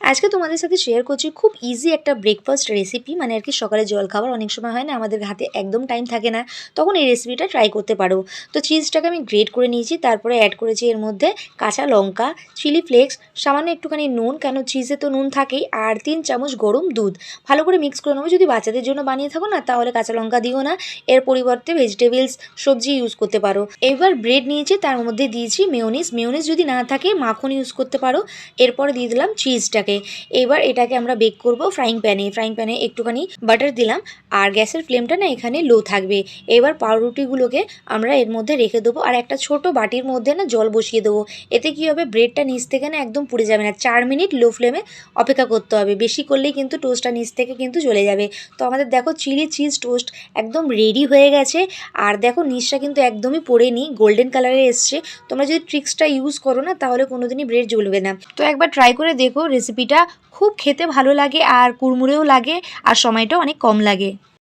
আজকে তোমাদের সাথে শেয়ার করছি খুব ইজি একটা ব্রেকফাস্ট রেসিপি, মানে আর কি সকালে জলখাবার অনেক সময় হয় না, আমাদের হাতে একদম টাইম থাকে না, তখন এই রেসিপিটা ট্রাই করতে পারো। তো চিজটাকে আমি গ্রেট করে নিয়েছি, তারপরে অ্যাড করেছি এর মধ্যে কাঁচা লঙ্কা, চিলি ফ্লেক্স, সামান্য একটুখানি নুন, কেন চিজে তো নুন থাকেই, আর 3 চামচ গরম দুধ। ভালো করে মিক্স করে নেবো। যদি বাচ্চাদের জন্য বানিয়ে থাকো না, তাহলে কাঁচা লঙ্কা দিও না, এর পরিবর্তে ভেজিটেবলস সবজি ইউজ করতে পারো। এবার ব্রেড নিয়েছি, তার মধ্যে দিয়েছি মেয়োনিজ, মেয়োনিজ যদি না থাকে মাখন ইউজ করতে পারো। এরপরে দিয়ে দিলাম চিজটাকে। এবার এটাকে আমরা বেক করব ফ্রাইং প্যানে একটুখানি বাটার দিলাম, আর গ্যাসের ফ্লেমটা না এখানে লো থাকবে। এবার পাউরুটিগুলোকে আমরা এর মধ্যে রেখে দেবো, আর একটা ছোট বাটির মধ্যে না জল বসিয়ে দেবো। এতে কী হবে, ব্রেডটা নিচ থেকে না একদম পুড়ে যাবে না। 4 মিনিট লো ফ্লেমে অপেক্ষা করতে হবে, বেশি করলেই কিন্তু টোস্টটা নিচ থেকে কিন্তু জ্বলে যাবে। তো আমাদের দেখো চিলি চিজ টোস্ট একদম রেডি হয়ে গেছে। আর দেখো নিচটা কিন্তু একদমই পড়েনি, গোল্ডেন কালারে এসছে। তোমরা যদি ট্রিক্সটা ইউজ করো না, তাহলে কোনোদিনই ব্রেড জ্বলবে না। তো একবার ট্রাই করে দেখো, রেসিপিটা খুব খেতে ভালো লাগে আর কুড়মুড়েও লাগে, আর সময়টাও অনেক কম লাগে।